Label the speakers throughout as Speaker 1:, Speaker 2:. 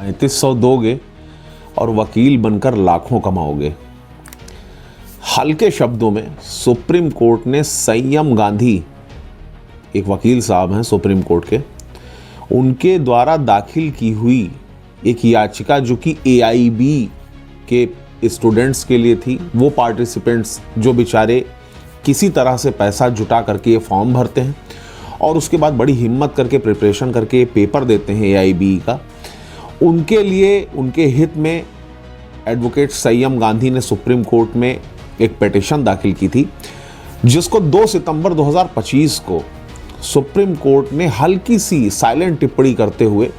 Speaker 1: 3500 दोगे और वकील बनकर लाखों कमाओगे। हल्के शब्दों में सुप्रीम कोर्ट ने संयम गांधी, एक वकील साहब हैं सुप्रीम कोर्ट के, उनके द्वारा दाखिल की हुई एक याचिका जो कि AIB के स्टूडेंट्स के लिए थी, वो पार्टिसिपेंट्स जो बेचारे किसी तरह से पैसा जुटा करके ये फॉर्म भरते हैं और उसके बाद बड़ी हिम्मत करके प्रिपरेशन करके ये पेपर देते हैं AIB का, उनके लिए, उनके हित में एडवोकेट संयम गांधी ने सुप्रीम कोर्ट में एक पिटीशन दाखिल की थी, जिसको 2 सितंबर 2025 को सुप्रीम कोर्ट ने हल्की सी साइलेंट टिप्पणी करते हुए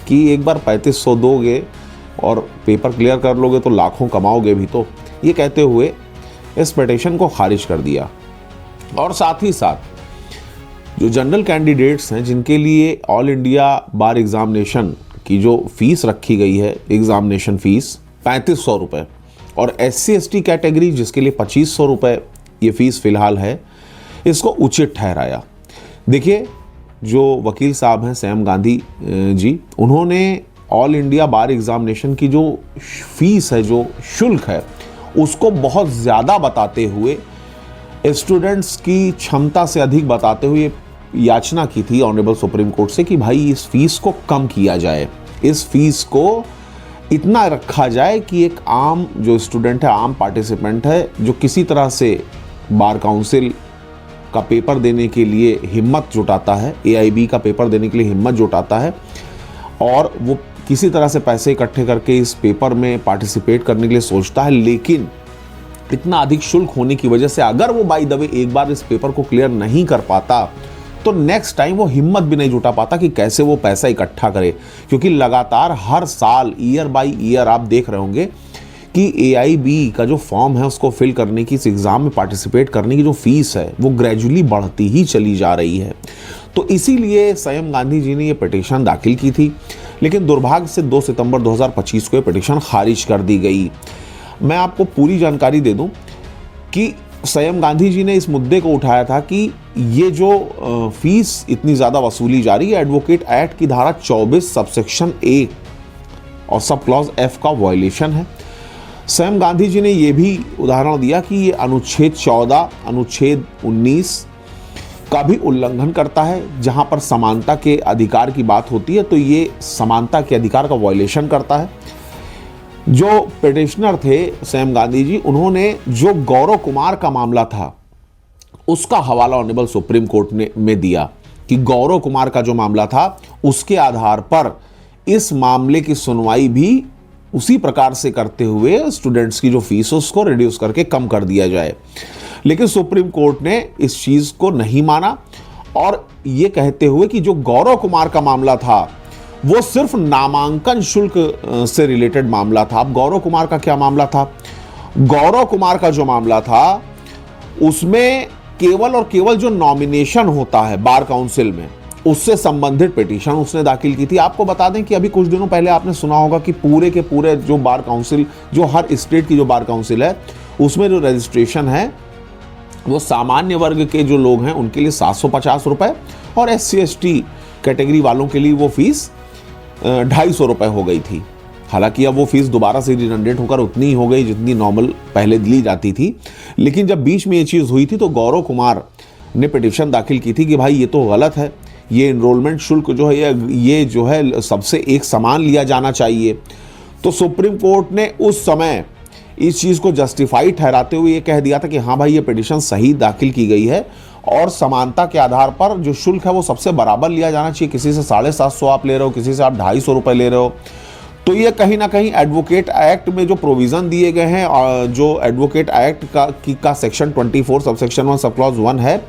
Speaker 1: कि एक बार 3500 दोगे और पेपर क्लियर कर लोगे तो लाखों कमाओगे भी, तो ये कहते हुए इस पिटीशन को खारिज कर दिया। और साथ ही साथ जो जनरल कैंडिडेट्स हैं जिनके लिए ऑल इंडिया बार एग्जामिनेशन की जो फीस रखी गई है, एग्जामिनेशन फीस 3500 रुपये, और SC ST कैटेगरी जिसके लिए 2500 रुपये ये फीस फिलहाल है, इसको उचित ठहराया। देखिए, जो वकील साहब हैं संयम गांधी जी, उन्होंने ऑल इंडिया बार एग्जामिनेशन की जो फीस है, जो शुल्क है, उसको बहुत ज़्यादा बताते हुए, स्टूडेंट्स की क्षमता से अधिक बताते हुए याचना की थी ऑनरेबल सुप्रीम कोर्ट से कि भाई इस फीस को कम किया जाए, इस फीस को इतना रखा जाए कि एक आम जो स्टूडेंट है, आम पार्टिसिपेंट है, जो किसी तरह से बार काउंसिल का पेपर देने के लिए हिम्मत जुटाता है, AIB का पेपर देने के लिए हिम्मत जुटाता है और वो किसी तरह से पैसे इकट्ठे करके इस पेपर में पार्टिसिपेट करने के लिए सोचता है, लेकिन इतना अधिक शुल्क होने की वजह से अगर वो बाय द वे एक बार इस पेपर को क्लियर नहीं कर पाता तो नेक्स्ट टाइम वो हिम्मत भी नहीं जुटा पाता कि कैसे वो पैसा इकट्ठा करे, क्योंकि लगातार हर साल ईयर बाय ईयर आप देख रहे होंगे कि AIB का जो फॉर्म है उसको फिल करने की, इस एग्ज़ाम में पार्टिसिपेट करने की जो फीस है वो ग्रेजुअली बढ़ती ही चली जा रही है। तो इसीलिए संयम गांधी जी ने ये पिटीशन दाखिल की थी, लेकिन दुर्भाग्य से 2 सितंबर 2025 को ये पिटीशन खारिज कर दी गई। मैं आपको पूरी जानकारी दे दूं कि संयम गांधी जी ने इस मुद्दे को उठाया था कि ये जो फीस इतनी ज़्यादा वसूली जा रही है, एडवोकेट एक्ट की धारा 24 सबसेक्शन A और सब क्लॉज F का वायलेशन है। संयम गांधी जी ने यह भी उदाहरण दिया कि ये अनुच्छेद 14, अनुच्छेद 19 का भी उल्लंघन करता है, जहां पर समानता के अधिकार की बात होती है तो ये समानता के अधिकार का वायलेशन करता है। जो पिटिशनर थे संयम गांधी जी, उन्होंने जो गौरव कुमार का मामला था उसका हवाला ऑनरेबल सुप्रीम कोर्ट ने में दिया कि गौरव कुमार का जो मामला था उसके आधार पर इस मामले की सुनवाई भी उसी प्रकार से करते हुए स्टूडेंट्स की जो फीस है उसको रिड्यूस करके कम कर दिया जाए। लेकिन सुप्रीम कोर्ट ने इस चीज़ को नहीं माना और ये कहते हुए कि जो गौरव कुमार का मामला था वो सिर्फ नामांकन शुल्क से रिलेटेड मामला था। अब गौरव कुमार का क्या मामला था? गौरव कुमार का जो मामला था उसमें केवल और केवल जो नॉमिनेशन होता है बार काउंसिल में, उससे संबंधित पिटीशन उसने दाखिल की थी। आपको बता दें कि अभी कुछ दिनों पहले आपने सुना होगा कि पूरे के पूरे जो बार काउंसिल, जो हर स्टेट की जो बार काउंसिल है, उसमें जो रजिस्ट्रेशन है वो सामान्य वर्ग के जो लोग हैं उनके लिए 750 रुपये और SC ST कैटेगरी वालों के लिए वो फीस 250 रुपये हो गई थी। हालांकि अब वो फीस दोबारा से रिजनरेट होकर उतनी ही हो गई जितनी नॉर्मल पहले ली जाती थी, लेकिन जब बीच में ये चीज़ हुई थी तो गौरव कुमार ने पिटीशन दाखिल की थी कि भाई ये तो गलत है, ये इनरोलमेंट शुल्क जो है ये जो है सबसे एक समान लिया जाना चाहिए। तो सुप्रीम कोर्ट ने उस समय इस चीज़ को जस्टिफाई ठहराते हुए ये कह दिया था कि हाँ भाई ये पिटीशन सही दाखिल की गई है और समानता के आधार पर जो शुल्क है वो सबसे बराबर लिया जाना चाहिए। किसी से 750 आप ले रहे हो, किसी से आप 250 रुपये ले रहे हो, तो ये कहीं ना कहीं एडवोकेट एक्ट में जो प्रोविज़न दिए गए हैं, जो एडवोकेट एक्ट का सेक्शन 24 सबसेक्शन 1 सब क्लॉज 1 है,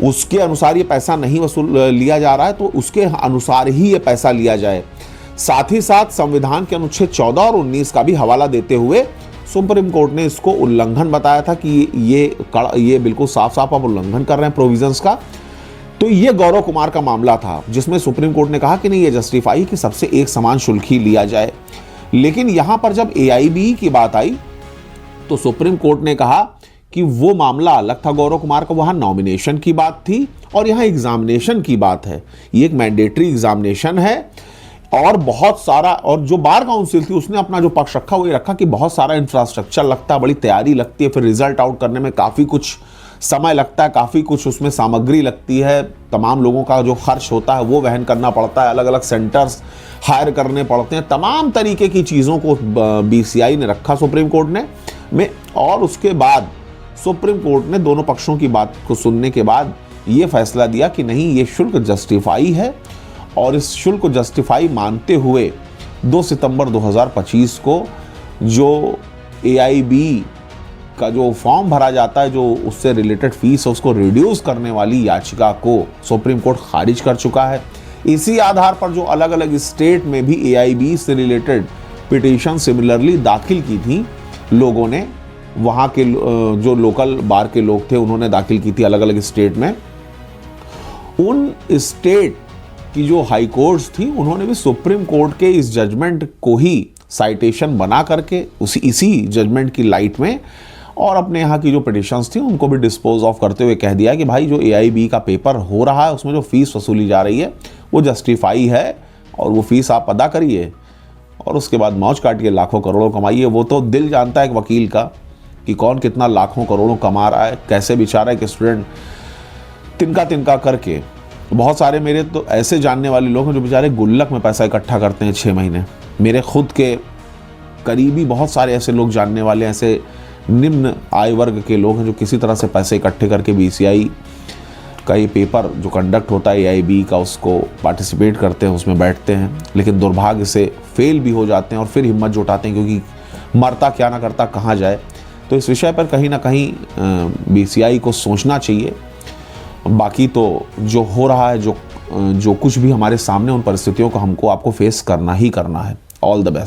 Speaker 1: उसके अनुसार ये पैसा नहीं वसूल लिया जा रहा है, तो उसके अनुसार ही ये पैसा लिया जाए। साथ ही साथ संविधान के अनुच्छेद 14 और 19 का भी हवाला देते हुए सुप्रीम कोर्ट ने इसको उल्लंघन बताया था कि ये बिल्कुल साफ साफ आप उल्लंघन कर रहे हैं प्रोविजंस का। तो ये गौरव कुमार का मामला था जिसमें सुप्रीम कोर्ट ने कहा कि नहीं, ये जस्टिफाई कि सबसे एक समान शुल्क ही लिया जाए। लेकिन यहां पर जब AIB की बात आई तो सुप्रीम कोर्ट ने कहा कि वो मामला अलग था गौरव कुमार का, वहां नॉमिनेशन की बात थी और यहां एग्जामिनेशन की बात है। ये एक मैंडेटरी एग्जामिनेशन है, और बहुत सारा, और जो बार काउंसिल थी उसने अपना जो पक्ष रखा वो ये रखा कि बहुत सारा इंफ्रास्ट्रक्चर लगता है, बड़ी तैयारी लगती है, फिर रिजल्ट आउट करने में काफ़ी कुछ समय लगता है, काफ़ी कुछ उसमें सामग्री लगती है, तमाम लोगों का जो खर्च होता है वो वहन करना पड़ता है, अलग अलग सेंटर्स हायर करने पड़ते हैं, तमाम तरीके की चीज़ों को बीसीआई ने रखा सुप्रीम कोर्ट में। और उसके बाद सुप्रीम कोर्ट ने दोनों पक्षों की बात को सुनने के बाद ये फैसला दिया कि नहीं, ये शुल्क जस्टिफाई है, और इस शुल्क को जस्टिफाई मानते हुए 2 सितंबर 2025 को जो एआईबी का जो फॉर्म भरा जाता है, जो उससे रिलेटेड फीस है, उसको रिड्यूस करने वाली याचिका को सुप्रीम कोर्ट खारिज कर चुका है। इसी आधार पर जो अलग अलग स्टेट में भी एआईबी से रिलेटेड पिटीशन सिमिलरली दाखिल की थी लोगों ने, वहाँ के जो लोकल बार के लोग थे उन्होंने दाखिल की थी अलग अलग स्टेट में, उन स्टेट की जो हाई कोर्ट्स थी उन्होंने भी सुप्रीम कोर्ट के इस जजमेंट को ही साइटेशन बना करके इसी जजमेंट की लाइट में और अपने यहाँ की जो पिटिशंस थी उनको भी डिस्पोज ऑफ करते हुए कह दिया कि भाई जो एआईबी का पेपर हो रहा है उसमें जो फीस वसूली जा रही है वो जस्टिफाई है और वो फीस आप अदा करिए और उसके बाद मौज काटिए, लाखों करोड़ों कमाइए। वो तो दिल जानता है एक वकील का कि कौन कितना लाखों करोड़ों कमा रहा है, कैसे बेचारा एक स्टूडेंट तिनका तिनका करके। बहुत सारे मेरे तो ऐसे जानने वाले लोग हैं जो बेचारे गुल्लक में पैसा इकट्ठा करते हैं 6 महीने। मेरे खुद के करीबी बहुत सारे ऐसे लोग जानने वाले, ऐसे निम्न आय वर्ग के लोग हैं जो किसी तरह से पैसे इकट्ठे करके बीसीआई का ये पेपर जो कंडक्ट होता है एआईबी का उसको पार्टिसिपेट करते हैं, उसमें बैठते हैं, लेकिन दुर्भाग्य से फेल भी हो जाते हैं और फिर हिम्मत जुटाते हैं क्योंकि मरता क्या ना करता कहाँ जाए। तो इस विषय पर कहीं ना कहीं बीसीआई को सोचना चाहिए। बाकी तो जो हो रहा है, जो कुछ भी हमारे सामने, उन परिस्थितियों को हमको आपको फेस करना ही करना है। All the best.